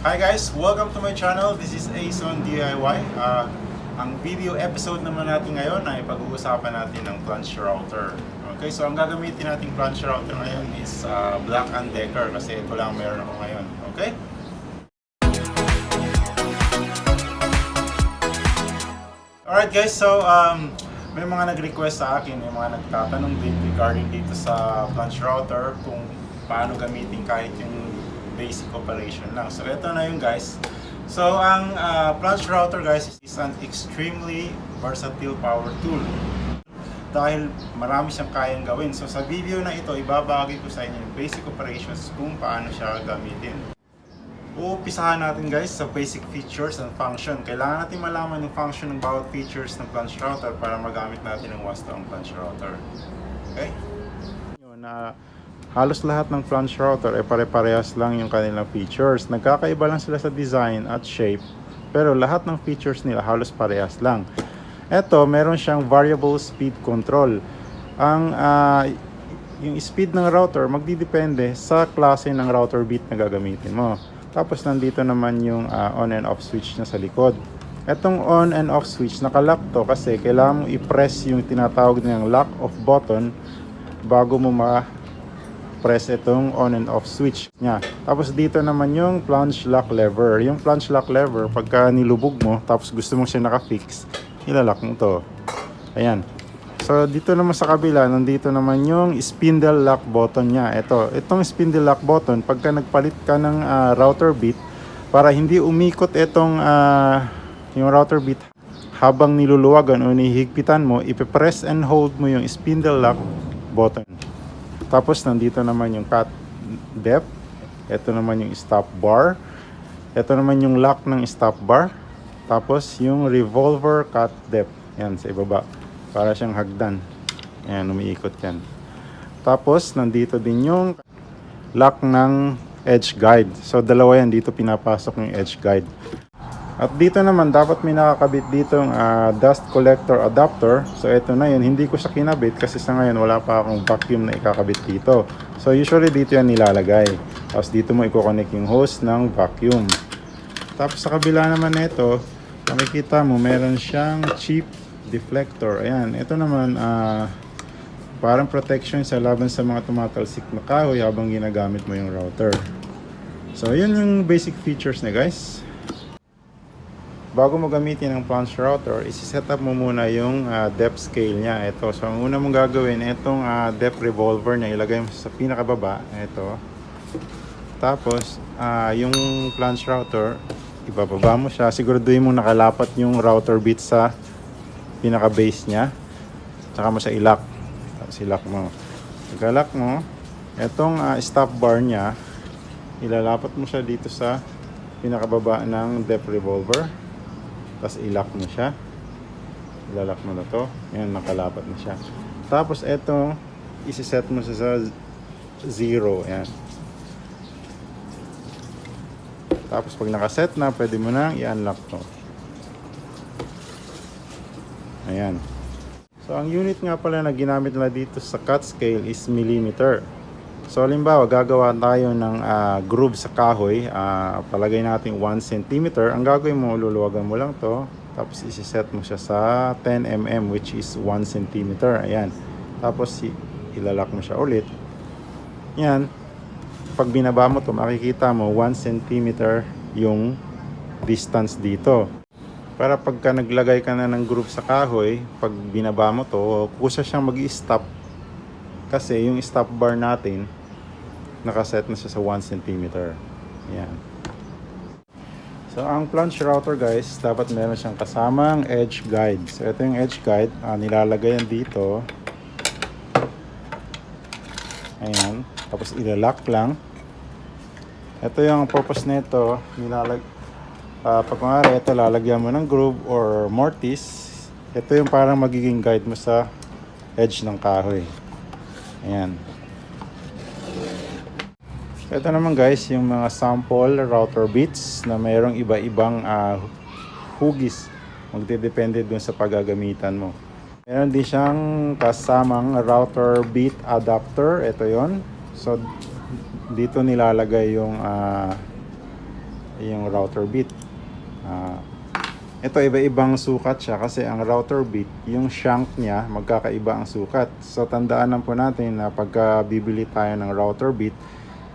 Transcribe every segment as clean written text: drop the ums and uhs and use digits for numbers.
Hi guys! Welcome to my channel. This is Ace on DIY. Ang video episode naman natin ngayon ay pag-uusapan natin ng Plunge Router. Okay, so ang gagamitin nating Plunge Router ngayon is Black & Decker kasi ito lang meron ako ngayon. Okay? Alright guys, so may mga nag-request sa akin, may mga nagtatanong din regarding dito sa Plunge Router kung paano gamitin kahit yung basic operation lang. So ito na yun guys. So ang Plunge Router guys is an extremely versatile power tool dahil marami siyang kayang gawin. So sa video na ito ibabahagi ko sa inyo yung basic operations kung paano siya gamitin. Uumpisahan natin guys sa basic features and function. Kailangan natin malaman yung function ng bawat features ng Plunge Router para magamit natin ang wasto ang Plunge Router. Okay? Yun na halos lahat ng Plunge Router ay pare-parehas lang yung kanilang features. Nagkakaiba lang sila sa design at shape, pero lahat ng features nila halos parehas lang. Ito, meron siyang variable speed control. Yung speed ng router magdidepende sa klase ng router bit na gagamitin mo. Tapos nandito naman yung on and off switch na sa likod. Etong on and off switch nakalock to kasi kailangan mo i-press yung tinatawag nilang lock off button bago mo press itong on and off switch niya. Tapos dito naman yung plunge lock lever. Yung plunge lock lever, pagka nilubog mo, tapos gusto mong siya naka-fix, ilalock mo to. Ayan. So dito naman sa kabila, nandito naman yung spindle lock button niya. Itong spindle lock button, pagka nagpalit ka ng router bit, para hindi umikot itong yung router bit habang niluluwagan o nihigpitan mo, ipipress and hold mo yung spindle lock button. Tapos nandito naman yung cut depth. Ito naman yung stop bar. Ito naman yung lock ng stop bar. Tapos yung revolver cut depth. Yan sa ibaba. Para siyang hagdan. Yan, umiikot yan. Tapos nandito din yung lock ng edge guide. So dalawa yan, dito pinapasok yung edge guide. At dito naman dapat may nakakabit ditong dust collector adapter. So ito na yun, hindi ko siya kinabit kasi sa ngayon wala pa akong vacuum na ikakabit dito. So usually dito yan nilalagay. Tapos dito mo i-connect yung hose ng vacuum. Tapos sa kabila naman nito, makikita mo meron siyang cheap deflector. Ayan, ito naman parang protection sa laban sa mga tumatalsik na kahoy habang ginagamit mo yung router. So yun yung basic features na guys. Bago mo gamitin ang Plunge Router, isi-set up mo muna yung depth scale niya. Ito. So, ang una mong gagawin, itong depth revolver niya, ilagay mo sa pinakababa. Ito. Tapos, yung Plunge Router, ibababa mo siya. Siguraduhin mo nakalapat yung router bit sa pinaka-base niya. Tsaka mo siya i-lock. Tapos i-lock mo. Pagka-lock mo, itong stop bar niya, ilalapat mo siya dito sa pinakababa ng depth revolver. Tapos i-lock mo siya. Ilalock mo na to. Ayan, nakalapat na siya. Tapos eto, isi-set mo siya sa 0. Ayan. Tapos pag nakaset na, pwede mo nang i-unlock to. Ayan. So ang unit nga pala na ginamit nila dito sa cut scale is millimeter. So halimbawa, gagawa tayo ng groove sa kahoy, palagay natin 1 cm. Ang gagawin mo, luluwagan mo lang to, tapos isi-set mo siya sa 10 mm which is 1 cm. Ayan. Tapos ilalock mo siya ulit. Yan. Pag binaba mo to, makikita mo 1 cm yung distance dito. Para pagka naglagay ka na ng groove sa kahoy, pag binaba mo to, kusa siyang mag-stop. Kasi yung stop bar natin, nakaset na siya sa 1 cm. Ayan. So, ang Plunge Router guys, dapat meron siyang kasamang edge guide. So, ito yung edge guide. Nilalagay yan dito. Ayan. Tapos, ilalock lang. Ito yung purpose nito. Pag kunwari, ito lalagyan mo ng groove or mortise. Ito yung parang magiging guide mo sa edge ng kahoy. Ayan. Ito naman guys, yung mga sample router bits na mayroong iba-ibang hugis. Magdedepende dun sa paggagamitan mo. Meron din siyang kasamang router bit adapter. Ito yon. So, dito nilalagay yung yung router bit. Ito iba-ibang sukat siya kasi ang router bit, yung shank niya magkakaiba ang sukat. So tandaan lang po natin na pagka bibili tayo ng router bit,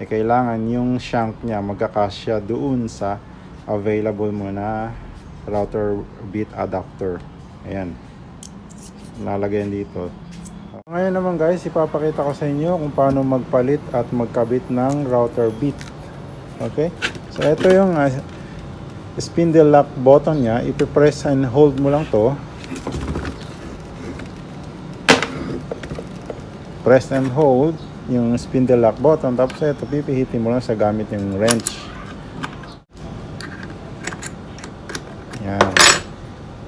kailangan yung shank niya magkakasya doon sa available mo na router bit adapter. Ayan, lalagyan dito. Ngayon naman guys, ipapakita ko sa inyo kung paano magpalit at magkabit ng router bit. Okay, so ito yung spindle lock button nya. Ipipress and hold mo lang to. Press and hold yung spindle lock button. Tapos ito, pipihitin mo lang sa gamit yung wrench. Yan.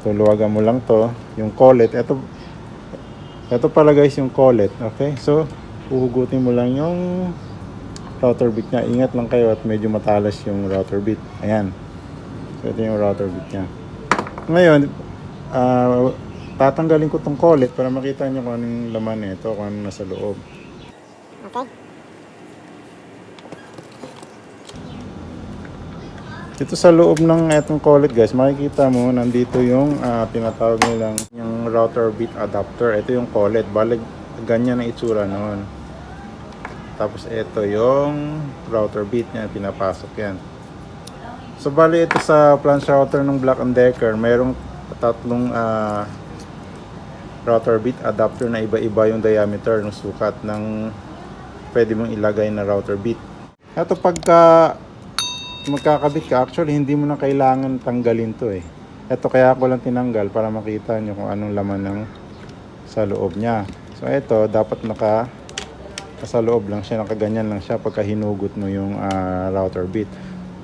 Tuluwagan mo lang to. Yung collet. Ito pala guys yung collet. Okay, so uhugutin mo lang yung router bit nya. Ingat lang kayo at medyo matalas yung router bit. Ayan. So ito yung router bit nya. Ngayon, tatanggalin ko tong collet para makita nyo kung anong laman nito, kung anong nasa loob. Okay. Dito sa loob ng etong collet guys, makikita mo nandito yung tinatawag nilang yung router bit adapter. Ito yung collet. Balik ganyan ang itsura noon. Tapos ito yung router bit niya, pinapasok yan. So bali ito sa Plunge Router ng Black & Decker, mayroong tatlong router bit adapter na iba-iba yung diameter ng sukat ng pwede mong ilagay na router bit. Ito pagka magkakabit ka, actually hindi mo na kailangan tanggalin to eh. Ito kaya ko lang tinanggal para makita nyo kung anong laman ng sa loob niya. So ito dapat nasa loob lang siya, nakaganyan lang siya pagka hinugot mo yung router bit.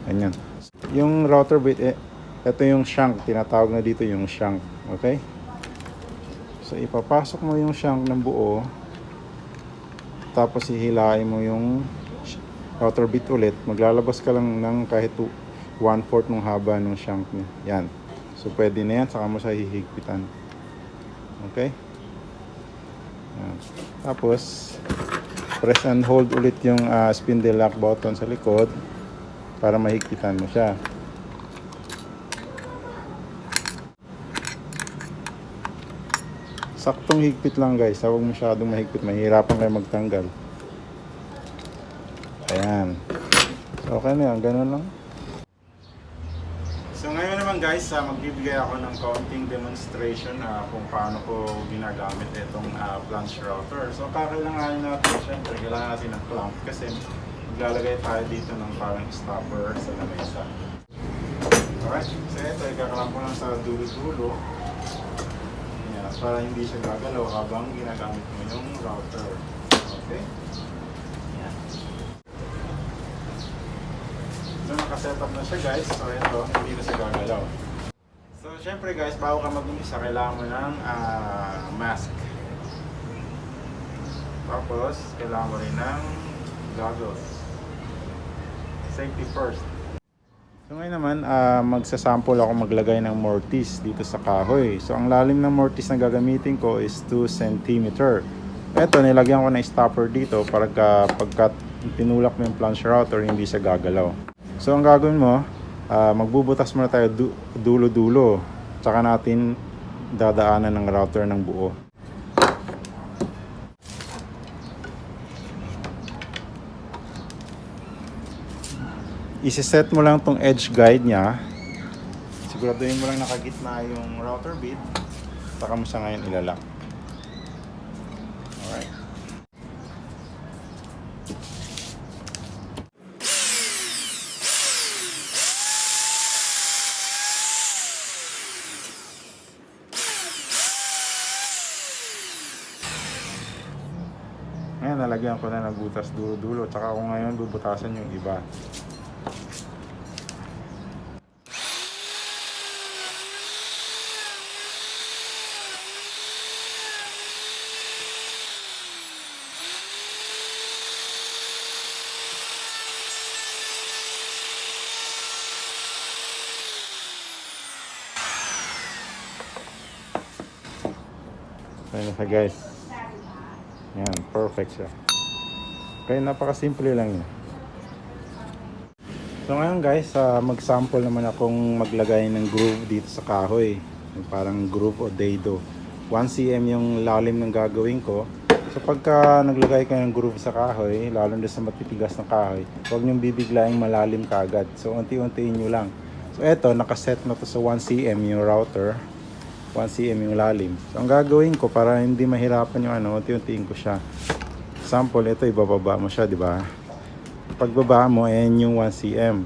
Ganyan. Yung router bit, ito yung shank, tinatawag na dito yung shank. Okay? So ipapasok mo yung shank ng buo, tapos hihilain mo yung router bit ulit. Maglalabas ka lang ng kahit 1/4 ng haba ng shank niya. Yan. So pwede na yan, saka mo sa hihigpitan. Okay? Yan. Tapos press and hold ulit yung spindle lock button sa likod para mahigpitan mo siya. Saktong higpit lang guys, huwag masyadong mahigpit, mahirapan kayo magtanggal. Ayan. So okay na yan, ganun lang. So ngayon naman guys, magbibigay ako ng kaunting demonstration kung paano ko ginagamit itong Plunge Router. So kakailanganin natin, syempre kailangan natin ng clamp kasi maglalagay tayo dito ng parang stopper sa lamesa. Alright, so ito ikaklamp ko lang sa dulo-dulo. Yan, para hindi siya gagalaw habang ginagamit mo yung router. Okay? Yan. So nakasetup na siya guys, so ito, hindi na siya gagalaw. So syempre guys, bago ka mag-umpisa, kailangan mo ng mask. Tapos, kailangan mo rin ng goggles. Safety first. So ngayon naman, magsasample ako maglagay ng mortise dito sa kahoy. So ang lalim ng mortise na gagamitin ko is 2 cm. Ito, nilagyan ko na stopper dito para pagka tinulak mo yung Plunge Router, hindi siya gagalaw. So ang gagawin mo, magbubutas muna tayo dulo-dulo. Tsaka natin dadaanan ng router ng buo. Isi-set mo lang tong edge guide nya. Siguraduhin mo lang nakagitna yung router bit. Saka mo siya ngayon ilalak. Alright. Ngayon nalagyan ko na nagbutas dulo-dulo. Tsaka ako ngayon bubutasan yung iba. Ayan na siya guys. Yan, perfect siya. Kaya napakasimple lang yun. So ngayon guys, mag-sample naman akong maglagay ng groove dito sa kahoy. Yung parang groove o dado. 1 cm yung lalim ng gagawin ko. So pagka naglagay kayo ng groove sa kahoy, lalo na sa matitigas ng kahoy, huwag niyong bibiglaing malalim kaagad. So unti-untiin nyo lang. So eto, nakaset na to sa 1 cm yung router. 1 cm yung lalim. So ang gagawin ko para hindi mahirapan yung unti-untiin ko siya. Sample, ito ibababa mo siya, di ba? Pagbaba mo, ayan yung 1 cm.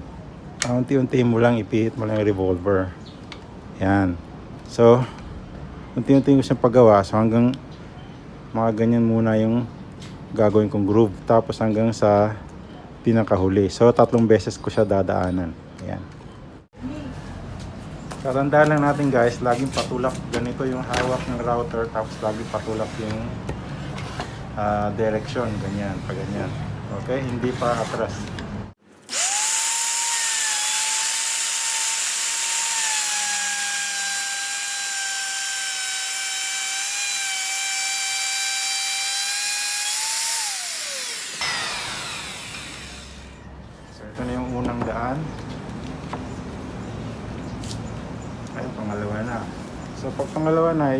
Unti-untiin mo lang, ipihit mo lang yung revolver. Yan. So, unti-untiin ko siyang paggawa. So hanggang mga ganyan muna yung gagawin kong groove. Tapos hanggang sa pinakahuli. So 3 beses ko siya dadaanan. Ayan. Tatandaan lang natin guys, laging patulak. Ganito yung hawak ng router. Tapos laging patulak yung direction. Ganyan, pag ganyan. Okay, hindi pa atras. Ito na yung unang daan. Ay, pangalawa na. So, pag pangalawa na,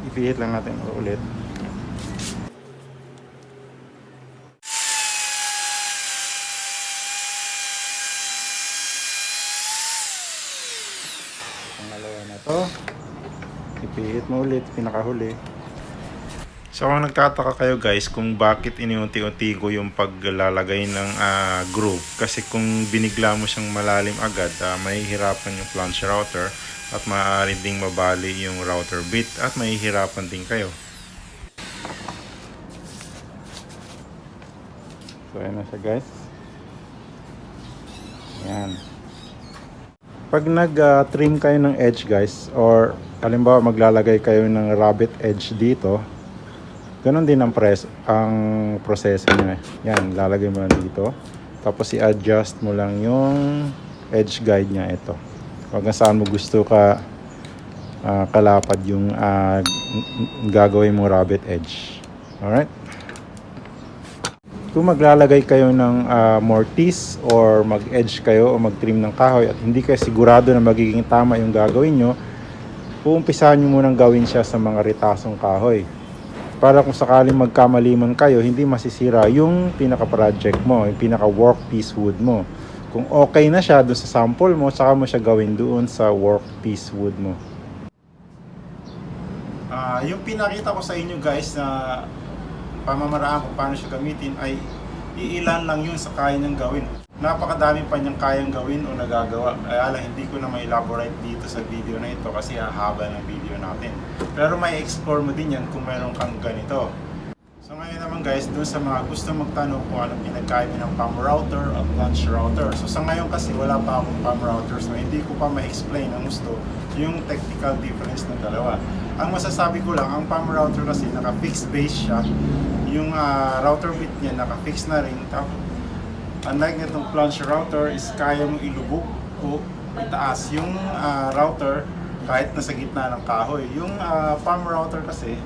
ipihit lang natin ulit. Pangalawa na to. Ipihit mo ulit, pinakahuli. So kung nagtataka kayo guys kung bakit iniunti-unti ko yung paglalagay ng groove, kasi kung binigla mo siyang malalim agad, mahihirapan yung plunge router at maaari ding mabali yung router bit at mahihirapan din kayo. So ayan na siya guys. Ayan. Pag nag-trim kayo ng edge guys, or halimbawa maglalagay kayo ng rabbit edge dito, ganon din ang proseso niya. Yan, lalagay mo lang dito. Tapos i-adjust mo lang yung edge guide niya. Ito. Huwag saan mo gusto ka kalapad yung gagawin mo rabbit edge. Alright? Kung maglalagay kayo ng mortise or mag-edge kayo o mag-trim ng kahoy at hindi kayo sigurado na magiging tama yung gagawin nyo, uumpisahan nyo munang gawin siya sa mga ritasong kahoy. Para kung sakaling magkamali man kayo, hindi masisira yung pinaka-project mo, yung pinaka-workpiece wood mo. Kung okay na siya doon sa sample mo, saka mo siya gawin doon sa workpiece wood mo. Yung pinakita ko sa inyo guys na pamamaraan kung paano siya gamitin ay iilan lang yun sa kaya niyang gawin. Napakadami pa niyang kayang gawin o nagagawa. Kaya lang hindi ko na ma-elaborate dito sa video na ito kasi hahaba ng video natin. Pero may explore mo din yan kung meron kang ganito. So ngayon naman guys, dun sa mga gusto magtanong kung anong pinagkaiba ng POW router o Plunge router. So sa ngayon kasi wala pa akong POW router, so hindi ko pa ma-explain ang gusto yung technical difference ng dalawa. Ang masasabi ko lang, ang POW router kasi naka-fixed base siya. Yung router bit niya naka-fix na rin. Unlike nitong Plunge router is kaya mong ilubog o itaas yung router kahit nasa gitna ng kahoy. Yung POW router kasi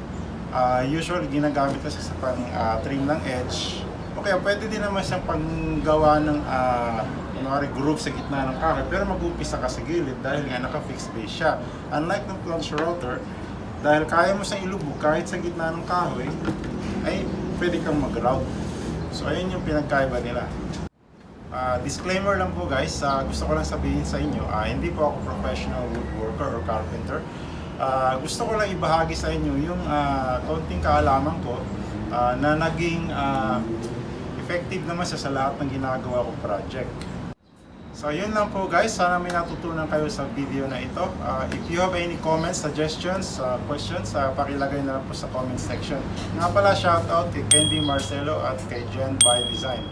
usually ginagamit kasi sa pang-trim ng edge. Okay, pwede din naman siyang panggawa ng groove sa gitna ng kahoy, pero mag-umpisa ka sa gilid dahil nga naka-fixed base siya. Unlike ng Plunge router, dahil kaya mo siyang ilubog kahit sa gitna ng kahoy, ay pwede kang mag-route. So ayun yung pinagkaiba nila. Disclaimer lang po guys, gusto ko lang sabihin sa inyo, hindi po ako professional woodworker or carpenter. Gusto ko lang ibahagi sa inyo yung konting kaalaman ko na naging effective naman sa lahat ng ginagawa kong project. So yun lang po guys, sana may natutunan kayo sa video na ito. If you have any comments, suggestions, questions, pakilagay na lang po sa comment section. Nga pala, shoutout kay Candy Marcelo at kay Jen by Design.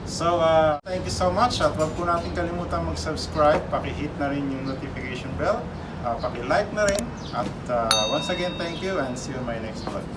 So, thank you so much at huwag po natin kalimutan mag-subscribe, paki-hit na rin yung notification bell, paki-like na rin at once again, thank you and see you in my next vlog.